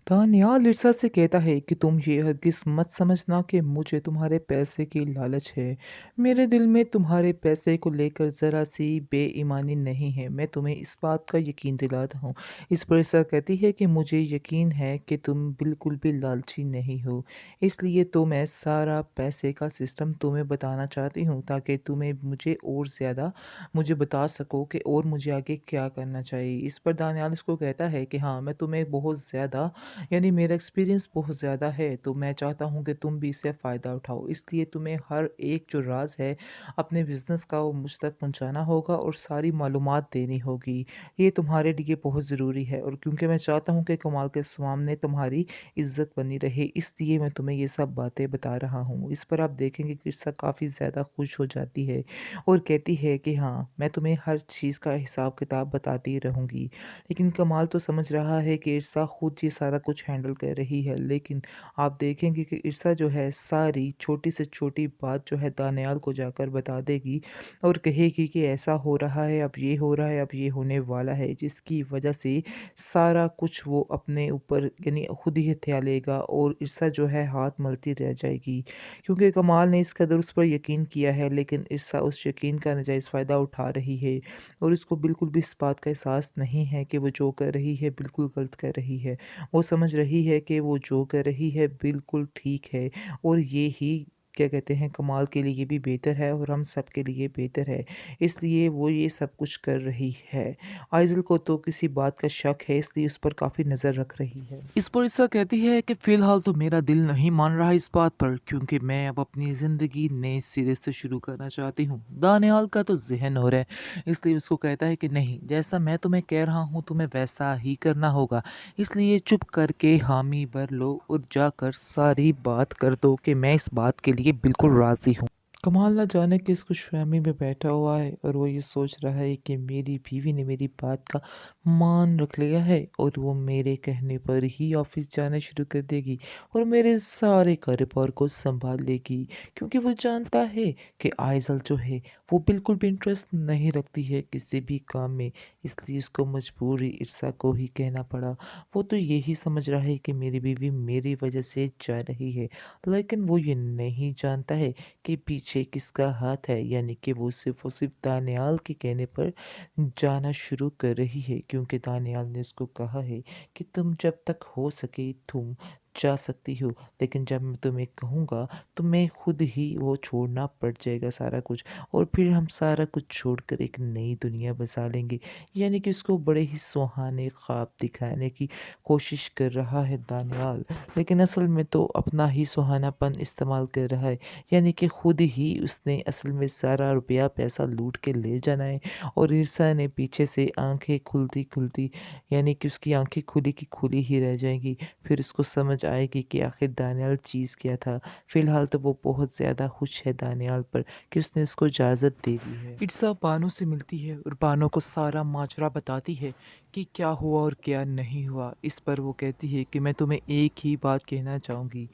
दानियाल ईर्ष्या से कहता है कि तुम ये हरगिज़ मत समझना कि मुझे तुम्हारे पैसे की लालच है। मेरे दिल में तुम्हारे पैसे को लेकर ज़रा सी बेईमानी नहीं है। मैं तुम्हें इस बात का यकीन दिलाता हूँ। इस पर ईर्ष्या कहती है कि मुझे यकीन है कि तुम बिल्कुल भी लालची नहीं हो। इसलिए तो मैं सारा पैसे का सिस्टम तुम्हें बताना चाहती हूँ ताकि तुम्हें मुझे बता सको कि और मुझे आगे क्या करना चाहिए। इस पर दानियाल उसको कहता है कि हाँ, मैं तुम्हें बहुत ज़्यादा यानी मेरा एक्सपीरियंस बहुत ज़्यादा है, तो मैं चाहता हूँ कि तुम भी इससे फ़ायदा उठाओ। इसलिए तुम्हें हर एक जो राज़ है अपने बिज़नेस का वो मुझ तक पहुँचाना होगा और सारी मालूमात देनी होगी। ये तुम्हारे लिए बहुत ज़रूरी है और क्योंकि मैं चाहता हूँ कि कमाल के सामने तुम्हारी इज़्ज़त बनी रहे, इसलिए मैं तुम्हें ये सब बातें बता रहा हूँ। इस पर आप देखेंगे कि ईर्षा काफ़ी ज़्यादा खुश हो जाती है और कहती है कि हाँ, मैं तुम्हें हर चीज़ का हिसाब-किताब बताती रहूँगी। लेकिन कमाल तो समझ रहा है कि ईर्षा खुद ये सारा कुछ हैंडल कर रही है, लेकिन आप देखेंगे कि ईर्षा जो है सारी छोटी से छोटी बात जो है दानियाल को जाकर बता देगी और कहेगी कि ऐसा हो रहा है, अब ये हो रहा है, अब ये होने वाला है, जिसकी वजह से सारा कुछ वो अपने ऊपर यानी खुद ही हथिया लेगा और ईर्षा जो है हाथ मलती रह जाएगी। क्योंकि कमाल ने इस कदर उस पर यकीन किया है, लेकिन ईर्षा उस यकीन का नाजायज़ फ़ायदा उठा रही है और उसको बिल्कुल भी इस बात का एहसास नहीं है कि वो जो कर रही है बिल्कुल गलत कर रही है। वो समझ रही है कि वो जो कर रही है बिल्कुल ठीक है और ये ही क्या कहते हैं कमाल के लिए भी बेहतर है और हम सब के लिए बेहतर है। इसलिए वो ये सब कुछ कर रही है। आइज़ल को तो किसी बात का शक है, इसलिए उस पर काफ़ी नज़र रख रही है। इस पर ईसा कहती है कि फ़िलहाल तो मेरा दिल नहीं मान रहा इस बात पर, क्योंकि मैं अब अपनी ज़िंदगी नए सिरे से शुरू करना चाहती हूँ। दानियाल का तो ज़हन हो रहा है, इसलिए उसको कहता है कि नहीं, जैसा मैं तुम्हें कह रहा हूँ तुम्हें वैसा ही करना होगा। इसलिए चुप करके हामी भर लो और जाकर सारी बात कर दो कि मैं इस बात के लिए बिल्कुल राज़ी हूँ। कमाल ना जाने किस खुशफ़हमी में बैठा हुआ है और वो ये सोच रहा है कि मेरी बीवी ने मेरी बात का मान रख लिया है और वो मेरे कहने पर ही ऑफ़िस जाना शुरू कर देगी और मेरे सारे कारोबार को सँभाल लेगी, क्योंकि वो जानता है कि आइज़ल जो है वो बिल्कुल भी इंटरेस्ट नहीं रखती है किसी भी काम में, इसलिए उसको मजबूरी ईर्षा को ही कहना पड़ा। वो तो यही समझ रहा है कि मेरी बीवी मेरी वजह से जा रही है, लेकिन वो ये नहीं जानता है कि पीछे किसका हाथ है, यानी कि वो सिर्फ़ और सिर्फ़ दानियाल के कहने पर जाना शुरू कर रही है, क्योंकि दानियाल ने उसको कहा है कि तुम जब तक हो सके तुम जा सकती हो, लेकिन जब मैं तुम्हें कहूँगा तो मैं खुद ही वो छोड़ना पड़ जाएगा सारा कुछ और फिर हम सारा कुछ छोड़कर एक नई दुनिया बसा लेंगे। यानी कि उसको बड़े ही सुहाने ख्वाब दिखाने की कोशिश कर रहा है दानियाल, लेकिन असल में तो अपना ही सुहानापन इस्तेमाल कर रहा है। यानी कि खुद ही उसने असल में सारा रुपया पैसा लूट के ले जाना है और ईर्षा ने पीछे से आंखें खुलती-खुलती यानी कि उसकी आंखें खुली की खुली ही रह जाएँगी। फिर उसको समझ आएगी कि आखिर दानियाल चीज़ क्या था। फ़िलहाल तो वो बहुत ज़्यादा खुश है दानियाल पर कि उसने उसको इजाज़त दे दी है। ईर्षा बानो से मिलती है और बानो को सारा माजरा बताती है कि क्या हुआ और क्या नहीं हुआ। इस पर वो कहती है कि मैं तुम्हें एक ही बात कहना चाहूँगी।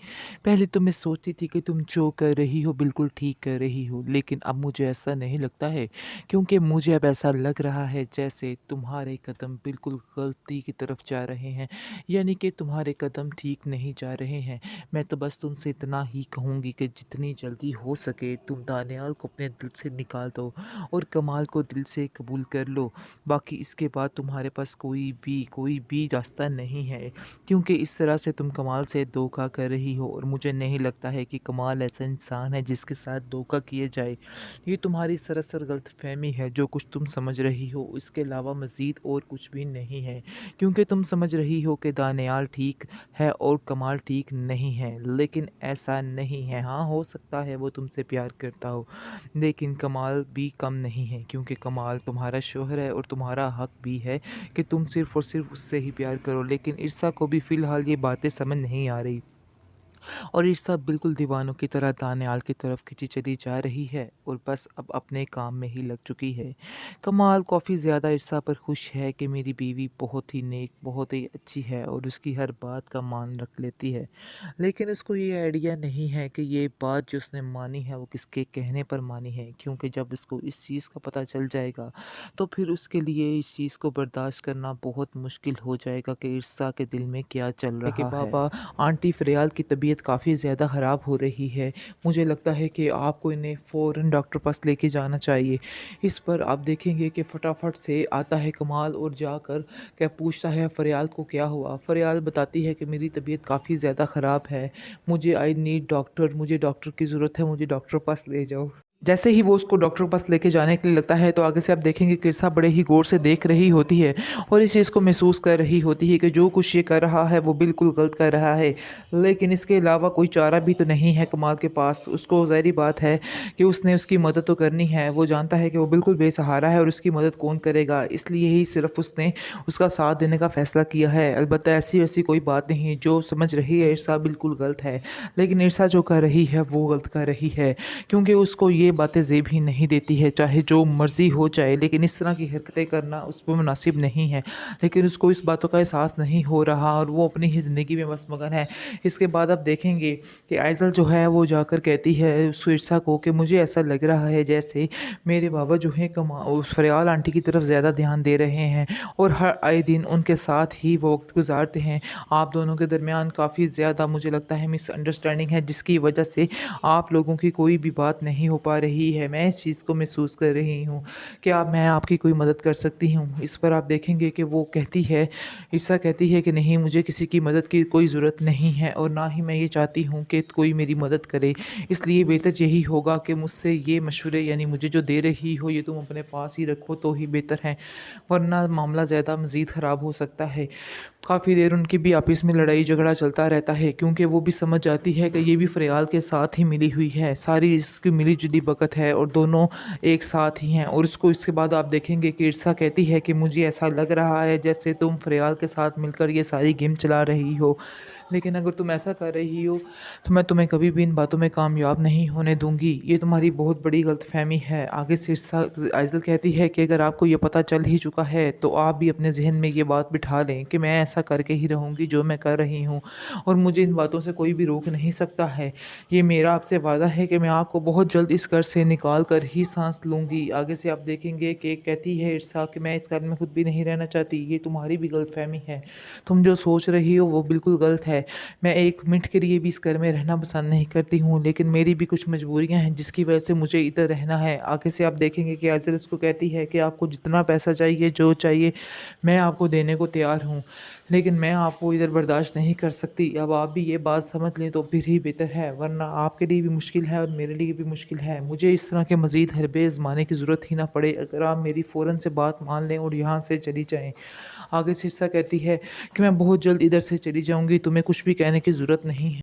पहले तो मैं सोचती थी कि तुम जो कर रही हो बिल्कुल ठीक कर रही हो, लेकिन अब मुझे ऐसा नहीं लगता है, क्योंकि मुझे अब ऐसा लग रहा है जैसे तुम्हारे कदम बिल्कुल गलती की तरफ जा रहे हैं, यानी कि तुम्हारे कदम ठीक नहीं जा रहे हैं। मैं तो बस तुमसे इतना ही कहूँगी कि जितनी जल्दी हो सके तुम दानियाल को अपने दिल से निकाल दो और कमाल को दिल से कबूल कर लो। बाकी इसके बाद तुम्हारे पास कोई भी रास्ता नहीं है, क्योंकि इस तरह से तुम कमाल से धोखा कर रही हो और मुझे नहीं लगता है कि कमाल ऐसा इंसान है जिसके साथ धोखा किया जाए। ये तुम्हारी सरासर गलतफ़हमी है, जो कुछ तुम समझ रही हो इसके अलावा मज़ीद और कुछ भी नहीं है, क्योंकि तुम समझ रही हो कि दानियाल ठीक है और कमाल ठीक नहीं है, लेकिन ऐसा नहीं है। हाँ, हो सकता है वो तुमसे प्यार करता हो, लेकिन कमाल भी कम नहीं है, क्योंकि कमाल तुम्हारा शौहर है और तुम्हारा हक भी है कि तुम सिर्फ़ और सिर्फ़ उससे ही प्यार करो। लेकिन ईर्षा को भी फ़िलहाल ये बातें समझ नहीं आ रही। और ईर्षा बिल्कुल दीवानों की तरह दानेआल की तरफ खिंची चली जा रही है और बस अब अपने काम में ही लग चुकी है। कमाल काफ़ी ज़्यादा ईर्षा पर खुश है कि मेरी बीवी बहुत ही नेक, बहुत ही अच्छी है और उसकी हर बात का मान रख लेती है। लेकिन उसको ये आइडिया नहीं है कि ये बात जो उसने मानी है वो किसके कहने पर मानी है, क्योंकि जब उसको इस चीज़ का पता चल जाएगा तो फिर उसके लिए इस चीज़ को बर्दाश्त करना बहुत मुश्किल हो जाएगा कि ईर्षा के दिल में क्या चल रहा है। बाबा आंटी फ़रियाल की तबीयत काफ़ी ज़्यादा ख़राब हो रही है। मुझे लगता है कि आपको इन्हें फ़ौरन डॉक्टर पास लेके जाना चाहिए। इस पर आप देखेंगे कि फटाफट से आता है कमाल और जाकर क्या पूछता है फ़रियाल को क्या हुआ। फ़रियाल बताती है कि मेरी तबीयत काफ़ी ज़्यादा ख़राब है। मुझे आई नीड डॉक्टर, मुझे डॉक्टर की ज़रूरत है, मुझे डॉक्टर पास ले जाओ। जैसे ही वो उसको डॉक्टर के पास लेके जाने के लिए लगता है तो आगे से आप देखेंगे कि ईर्षा बड़े ही गौर से देख रही होती है और इस चीज़ को महसूस कर रही होती है कि जो कुछ ये कर रहा है वो बिल्कुल गलत कर रहा है। लेकिन इसके अलावा कोई चारा भी तो नहीं है कमाल के पास। उसको ज़ाहिर-सी बात है कि उसने उसकी मदद तो करनी है। वो जानता है कि वो बिल्कुल बेसहारा है और उसकी मदद कौन करेगा। इसलिए ही सिर्फ़ उसने उसका साथ देने का फ़ैसला किया है। अलबत्ता ऐसी-वैसी कोई बात नहीं है। जो समझ रही है ईर्षा बिल्कुल गलत है। लेकिन ईर्षा जो कर रही है वो गलत कर रही है। क्योंकि उसको ये बातें ज़ेब ही नहीं देती है, चाहे जो मर्ज़ी हो जाए, लेकिन इस तरह की हरकतें करना उस पे मुनासिब नहीं है। लेकिन उसको इस बातों का एहसास नहीं हो रहा और वो अपनी ही ज़िंदगी में बस मगन है। इसके बाद आप देखेंगे कि आइज़ल जो है वो जाकर कहती है उस ईर्षा को कि मुझे ऐसा लग रहा है जैसे मेरे बाबा जो हैं उस फ़रियाल आंटी की तरफ ज़्यादा ध्यान दे रहे हैं और हर आए दिन उनके साथ ही वो वक़्त गुज़ारते हैं। आप दोनों के दरमियान काफ़ी ज़्यादा मुझे लगता है मिसअंडरस्टैंडिंग है, जिसकी वजह से आप लोगों की कोई भी बात नहीं हो पा रही है। मैं इस चीज़ को महसूस कर रही हूँ। क्या मैं आपकी कोई मदद कर सकती हूँ? इस पर आप देखेंगे कि वो कहती है, ईर्षा कहती है कि नहीं, मुझे किसी की मदद की कोई ज़रूरत नहीं है और ना ही मैं ये चाहती हूँ कि कोई मेरी मदद करे। इसलिए बेहतर यही होगा कि मुझसे ये मशवरे यानी मुझे जो दे रही हो ये तुम अपने पास ही रखो तो ही बेहतर है, वरना मामला ज़्यादा मज़ीद ख़राब हो सकता है। काफ़ी देर उनकी भी आपस में लड़ाई झगड़ा चलता रहता है, क्योंकि वो भी समझ जाती है कि ये भी फ़रियाल के साथ ही मिली हुई है। सारी इसकी मिली-जुली बकत है और दोनों एक साथ ही हैं। और उसको इसके बाद आप देखेंगे कि ईर्षा कहती है कि मुझे ऐसा लग रहा है जैसे तुम फ़रियाल के साथ मिलकर ये सारी गेम चला रही हो। लेकिन अगर तुम ऐसा कर रही हो तो मैं तुम्हें कभी भी इन बातों में कामयाब नहीं होने दूँगी। ये तुम्हारी बहुत बड़ी गलतफ़हमी है। आगे से ईर्षा आइज़ल कहती है कि अगर आपको ये पता चल ही चुका है तो आप भी अपने ज़हन में ये बात बिठा लें कि मैं ऐसा करके ही रहूँगी जो मैं कर रही हूँ और मुझे इन बातों से कोई भी रोक नहीं सकता है। ये मेरा आपसे वादा है कि मैं आपको बहुत जल्द इस घर से निकाल कर ही साँस लूँगी। आगे से आप देखेंगे कि कहती है ईर्षा कि मैं इस घर में खुद भी नहीं रहना चाहती। ये तुम्हारी भी गलतफ़हमी है। तुम जो सोच रही हो वो बिल्कुल गलत है। मैं 1 मिनट के लिए भी इस घर में रहना पसंद नहीं करती हूँ, लेकिन मेरी भी कुछ मजबूरियाँ हैं जिसकी वजह से मुझे इधर रहना है। आगे से आप देखेंगे कि आइज़ल उसको कहती है कि आपको जितना पैसा चाहिए, जो चाहिए, मैं आपको देने को तैयार हूँ। लेकिन मैं आपको इधर बर्दाश्त नहीं कर सकती। अब आप भी ये बात समझ लें तो फिर ही बेहतर है, वरना आपके लिए भी मुश्किल है और मेरे लिए भी मुश्किल है। मुझे इस तरह के मज़ीद हरबे आज़माने की ज़रूरत ही ना पड़े अगर आप मेरी फ़ौरन से बात मान लें और यहाँ से चली जाएँ। आगे से ईर्षा कहती है कि मैं बहुत जल्द इधर से चली जाऊँगी, तुम्हें कुछ भी कहने की ज़रूरत नहीं है।